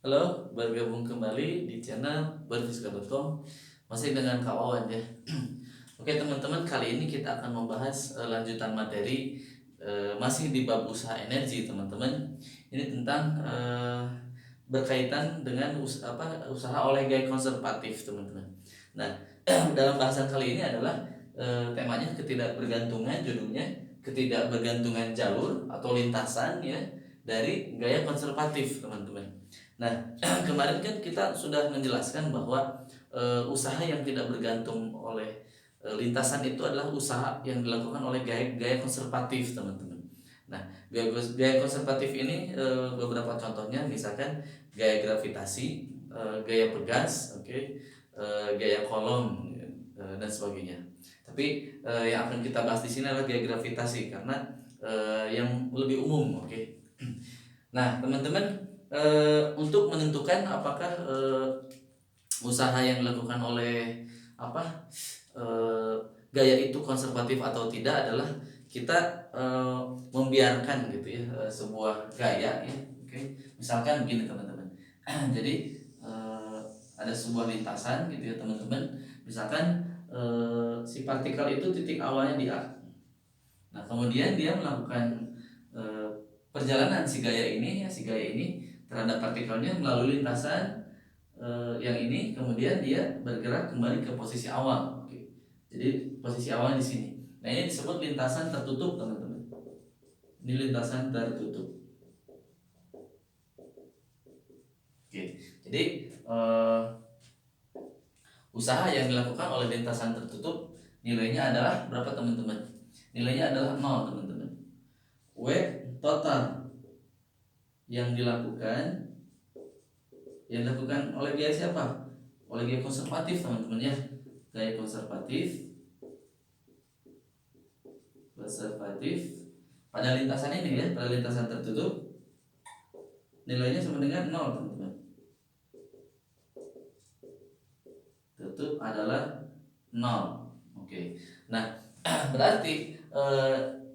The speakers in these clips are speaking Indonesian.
Halo, bergabung kembali di channel berfiska.com. Masih dengan Kak Wawan ya. Oke teman-teman, kali ini kita akan membahas lanjutan materi masih di bab usaha energi teman-teman. Ini tentang berkaitan dengan usaha oleh gaya konservatif teman-teman. Nah, dalam bahasan kali ini adalah temanya ketidakbergantungan, judulnya ketidakbergantungan jalur atau lintasan ya dari gaya konservatif teman-teman. Nah, kemarin kan kita sudah menjelaskan bahwa usaha yang tidak bergantung oleh lintasan itu adalah usaha yang dilakukan oleh gaya konservatif, teman-teman. Nah, gaya konservatif ini beberapa contohnya misalkan gaya gravitasi, gaya pegas, oke, gaya kolom dan sebagainya. Tapi yang akan kita bahas di sini adalah gaya gravitasi karena yang lebih umum, oke. Nah, teman-teman, untuk menentukan apakah usaha yang dilakukan oleh apa gaya itu konservatif atau tidak adalah kita membiarkan gitu ya sebuah gaya ya, oke. Misalkan begini teman-teman. Jadi ada sebuah lintasan gitu ya teman-teman. Misalkan si partikel itu titik awalnya di A. Nah, kemudian dia melakukan eh, perjalanan si gaya ini terhadap partikelnya melalui lintasan yang ini, kemudian dia bergerak kembali ke posisi awal. Oke. Jadi posisi awalnya di sini. Nah, ini disebut lintasan tertutup, teman-teman. Ini lintasan tertutup. Oke. Jadi usaha yang dilakukan oleh lintasan tertutup nilainya adalah berapa, teman-teman? Nilainya adalah 0, teman-teman. W total yang dilakukan oleh gaya siapa? Oleh gaya konservatif, teman-teman ya. Gaya konservatif pada lintasan ini ya, pada lintasan tertutup nilainya sama dengan 0, teman-teman. Tutup adalah 0. Oke. Nah, berarti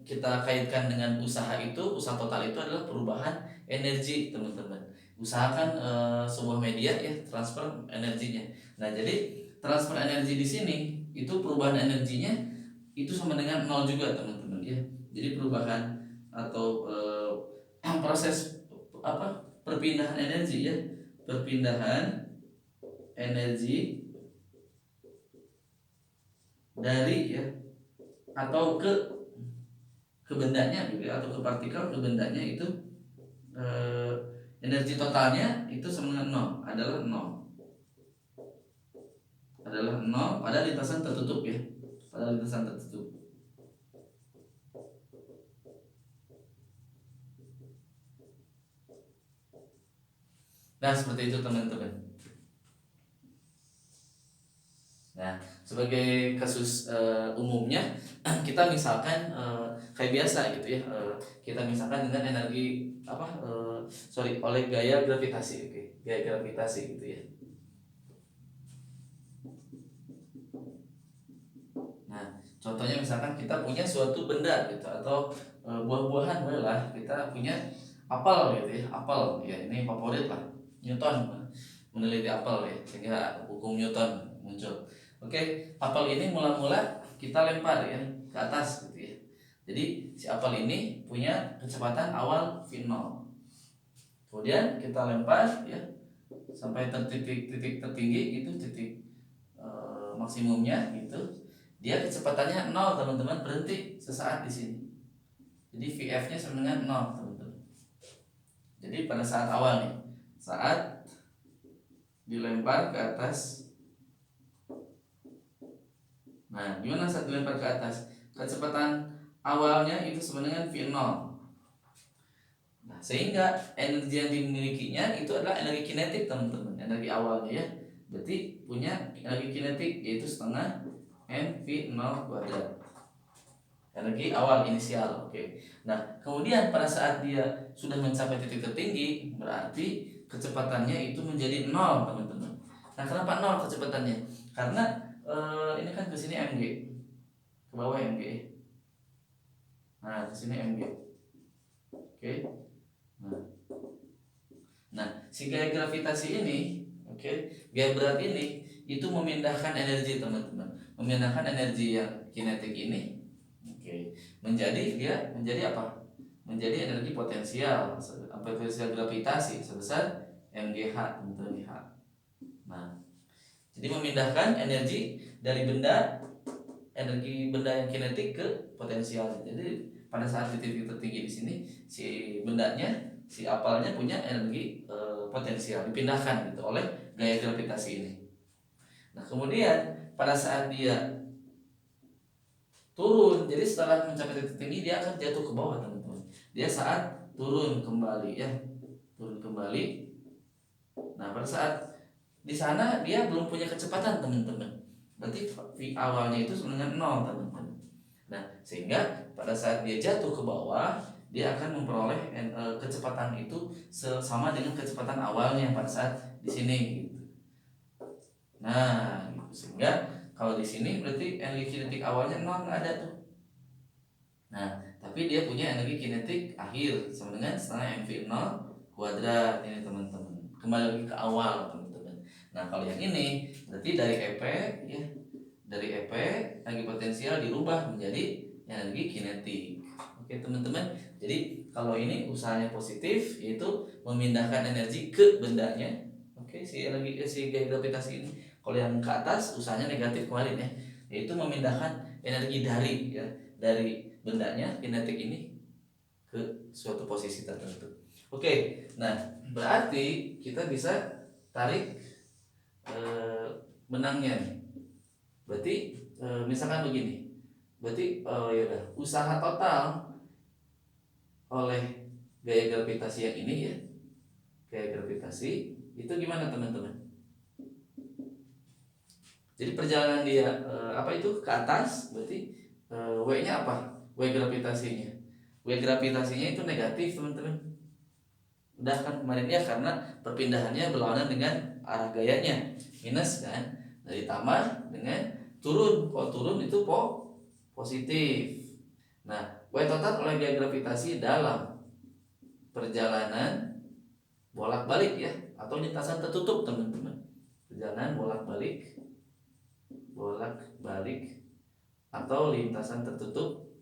kita kaitkan dengan usaha total itu adalah perubahan energi, teman-teman. Usahakan sebuah media ya, transfer energinya. Nah, jadi transfer energi di sini itu perubahan energinya itu sama dengan 0 juga, teman-teman ya. Jadi perubahan atau proses perpindahan energi ya, perpindahan energi dari ya atau ke bendanya gitu ya, atau ke partikel ke bendanya itu eh, energi totalnya itu sama dengan 0, adalah 0 pada lintasan tertutup ya, pada lintasan tertutup. Nah, seperti itu teman-teman. Nah, sebagai kasus umumnya kita misalkan kayak biasa gitu ya, kita misalkan dengan energi oleh gaya gravitasi, oke, gaya gravitasi gitu ya. Nah, contohnya misalkan kita punya suatu benda gitu atau buah-buahan lah, kita punya apel gitu ya, apel ya, ini favorit lah Newton meneliti apel ya, sehingga hukum Newton muncul. Oke, apel ini mula-mula kita lempar ya ke atas gitu ya. Jadi si apel ini punya kecepatan awal v0. Kemudian kita lempar ya sampai titik tertinggi, itu titik maksimumnya gitu. Dia kecepatannya 0, teman-teman, berhenti sesaat di sini. Jadi VF-nya sama dengan 0, teman-teman. Jadi pada saat awal nih, saat dilempar ke atas. Nah, gimana saat dilempar ke atas? Kecepatan awalnya itu sama dengan V0. Nah, sehingga energi yang dimilikinya itu adalah energi kinetik, teman-teman. Energi awalnya ya. Berarti punya energi kinetik yaitu setengah mv0 kuadrat. Energi awal inisial, oke. Nah, kemudian pada saat dia sudah mencapai titik tertinggi, berarti kecepatannya itu menjadi 0, teman-teman. Nah, kenapa 0 kecepatannya? Karena ini kan ke sini mg, ke bawah mg. Nah, ke sini mg. Oke. Nah, si gaya gravitasi ini, gaya berat ini itu memindahkan energi teman-teman, memindahkan energi yang kinetik ini, menjadi apa? Menjadi energi potensial gravitasi sebesar mgh, teman-teman. Nah, jadi memindahkan energi dari energi benda yang kinetik ke potensial. Jadi pada saat titik tertinggi di sini, si bendanya, si apalnya punya energi potensial dipindahkan gitu oleh gaya gravitasi ini. Nah, kemudian pada saat dia turun, jadi setelah mencapai titik tinggi dia akan jatuh ke bawah, teman-teman. Dia saat turun kembali ya, turun kembali. Nah, pada saat di sana dia belum punya kecepatan, teman-teman. Berarti V awalnya itu sebenarnya 0, teman-teman. Nah, sehingga pada saat dia jatuh ke bawah, dia akan memperoleh kecepatan itu sama dengan kecepatan awalnya pada saat di sini gitu. Nah, gitu. Sehingga kalau di sini berarti energi kinetik awalnya 0, nggak ada tuh. Nah, tapi dia punya energi kinetik akhir sama dengan setengah mv0 kuadrat ini, teman-teman. Kembali lagi ke awal, teman-teman. Nah, kalau yang ini berarti dari EP ya, dari EP energi potensial dirubah menjadi energi kinetik. Oke, teman-teman. Jadi kalau ini usahanya positif, yaitu memindahkan energi ke bendanya. Oke, si gaya gravitasi ini. Kalau yang ke atas usahanya negatif kemarin ya, yaitu memindahkan energi dari bendanya kinetik ini ke suatu posisi tertentu. Oke, nah berarti kita bisa tarik benangnya nih. Berarti misalkan begini, berarti ya udah, usaha total oleh gaya gravitasi yang ini ya, gaya gravitasi itu gimana, teman-teman? Jadi perjalanan dia apa itu ke atas, berarti W-nya apa? W gravitasinya. W gravitasinya itu negatif, teman-teman. Udah kan kemarin ya, karena perpindahannya berlawanan dengan arah gayanya, minus kan. Nah, ditambah dengan turun. Kalau turun itu positif. Nah, W total oleh gaya gravitasi dalam perjalanan bolak-balik ya, atau lintasan tertutup, teman-teman. Perjalanan bolak-balik atau lintasan tertutup.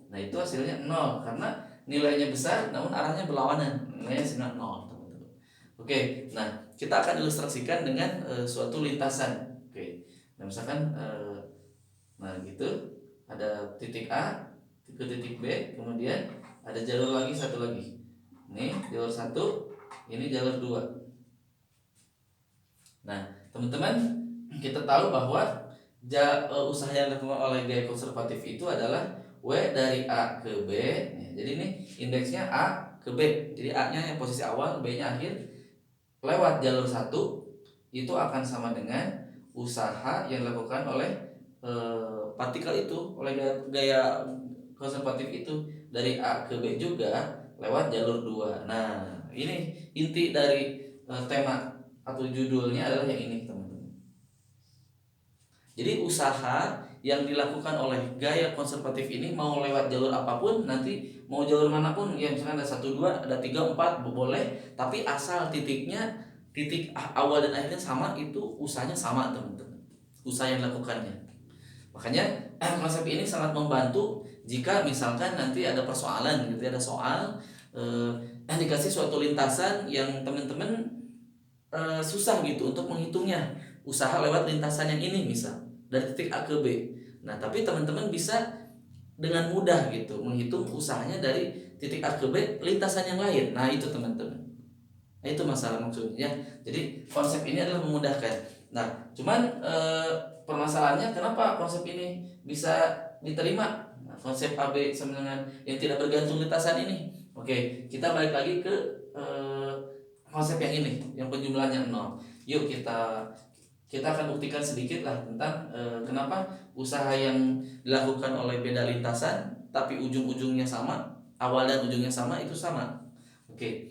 Nah, itu hasilnya 0 karena nilainya besar namun arahnya berlawanan, nilainya senang 0, teman-teman. Oke, nah kita akan ilustrasikan dengan suatu lintasan. Oke, nah misalkan nah gitu, ada titik A ke titik B, kemudian ada jalur lagi, satu lagi. Ini jalur 1, ini jalur 2. Nah, teman-teman, kita tahu bahwa usaha yang dilakukan oleh gaya konservatif itu adalah W dari A ke B. Jadi ini indeksnya A ke B. Jadi A-nya yang posisi awal, B-nya akhir. Lewat jalur 1 itu akan sama dengan usaha yang dilakukan oleh partikel itu, oleh gaya konservatif itu dari A ke B juga lewat jalur 2. Nah, ini inti dari tema atau judulnya adalah yang ini, teman-teman. Jadi usaha yang dilakukan oleh gaya konservatif ini mau lewat jalur apapun, nanti mau jalur manapun ya, misalkan ada 1, 2, ada 3, 4 boleh, tapi asal titik awal dan akhirnya sama, itu usahanya sama, teman-teman. Usaha yang dilakukannya. Makanya konsep ini sangat membantu jika misalkan nanti ada persoalan gitu, ada soal dikasih suatu lintasan yang teman-teman susah gitu untuk menghitungnya, usaha lewat lintasan yang ini misal dari titik A ke B. Nah, tapi teman-teman bisa dengan mudah gitu menghitung usahanya dari titik A ke B lintasan yang lain. Nah, itu teman-teman. Nah, itu masalah maksudnya. Jadi konsep ini adalah memudahkan. Nah, cuman permasalahannya kenapa konsep ini bisa diterima? Nah, konsep AB sama dengan yang tidak bergantung lintasan ini. Oke, kita balik lagi ke konsep yang ini, yang penjumlahannya 0. Yuk kita akan buktikan sedikit lah tentang kenapa usaha yang dilakukan oleh beda lintasan tapi ujung-ujungnya sama, awal dan ujungnya sama, itu sama. Oke,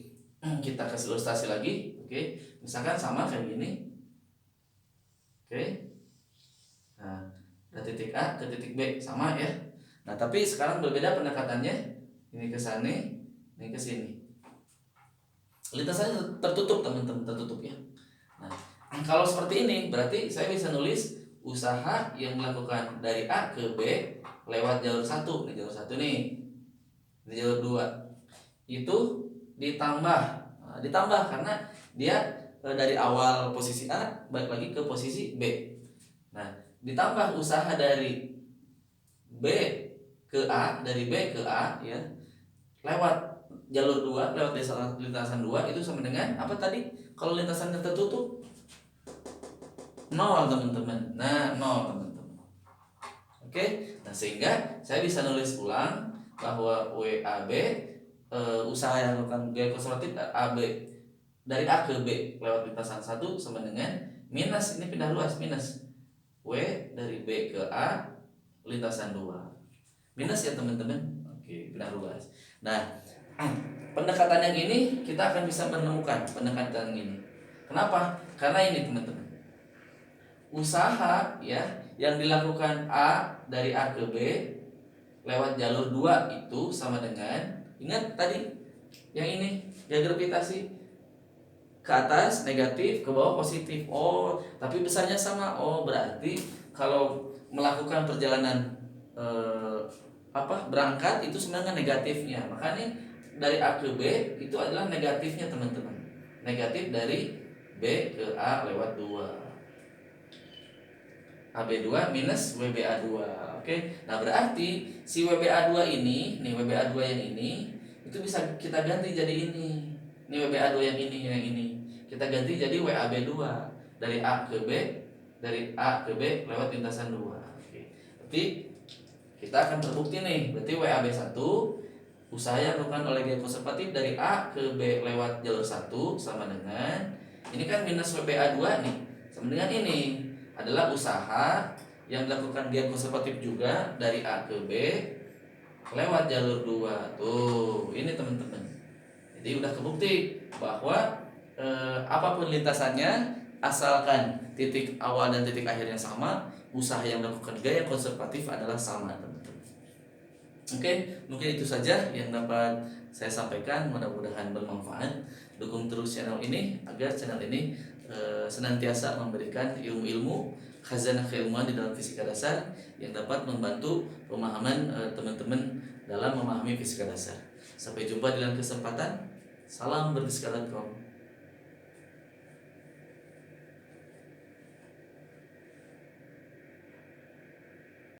kita kasih ilustrasi lagi. Oke, misalkan sama kayak gini. Oke, nah dari titik A ke titik B sama ya. Nah, tapi sekarang berbeda pendekatannya. Ini ke sana, Ini ke sini. Lintasannya tertutup teman-teman, tertutup ya. Nah, kalau seperti ini berarti saya bisa nulis usaha yang dilakukan dari A ke B lewat jalur 1. Nih jalur 1 nih. Di jalur 2 itu ditambah. Nah, ditambah karena dia dari awal posisi A balik lagi ke posisi B. Nah, ditambah usaha dari B ke A, dari B ke A ya, lewat jalur 2, lewat lintasan 2 itu sama dengan apa tadi? Kalau lintasan tertutup 0 teman-teman. Nah, 0 teman-teman. Oke. Nah, sehingga saya bisa nulis ulang bahwa WAB usaha yang dilakukan gaya konservatif AB dari A ke B lewat lintasan 1 sama dengan minus, ini pindah ruas, minus W dari B ke A lintasan 2. Minus ya teman-teman. Oke, pindah ruas. Nah, pendekatan yang ini kita akan bisa menemukan pendekatan ini. Kenapa? Karena ini teman-teman. Usaha ya yang dilakukan A dari A ke B lewat jalur 2 itu sama dengan, ingat tadi yang ini ya, gravitasi ke atas negatif, ke bawah positif. Oh, tapi besarnya sama. Oh, berarti kalau melakukan perjalanan berangkat itu sebenarnya negatifnya. Makanya dari A ke B itu adalah negatifnya teman-teman. Negatif dari B ke A lewat 2. AB2 minus WBA2. Oke. Nah, berarti si WBA2 ini, nih WBA2 yang ini itu bisa kita ganti jadi ini. Ini WBA2 yang ini. Kita ganti jadi WAB2 dari A ke B, dari A ke B lewat lintasan 2. Oke. Berarti kita akan terbukti nih, berarti WAB1 usaha yang dilakukan oleh gaya konservatif dari A ke B lewat jalur 1 sama dengan ini kan minus WBA2 nih. Sama dengan ini adalah usaha yang dilakukan gaya konservatif juga dari A ke B lewat jalur 2. Tuh, ini teman-teman. Jadi udah kebukti bahwa apapun lintasannya asalkan titik awal dan titik akhirnya sama, usaha yang dilakukan gaya konservatif adalah sama, teman-teman. Oke, mungkin itu saja yang dapat saya sampaikan. Mudah-mudahan bermanfaat. Dukung terus channel ini agar channel ini senantiasa memberikan ilmu-ilmu khazanah keilmuan di dalam fisika dasar yang dapat membantu pemahaman teman-teman dalam memahami fisika dasar. Sampai jumpa di lain kesempatan. Salam berfisika.com.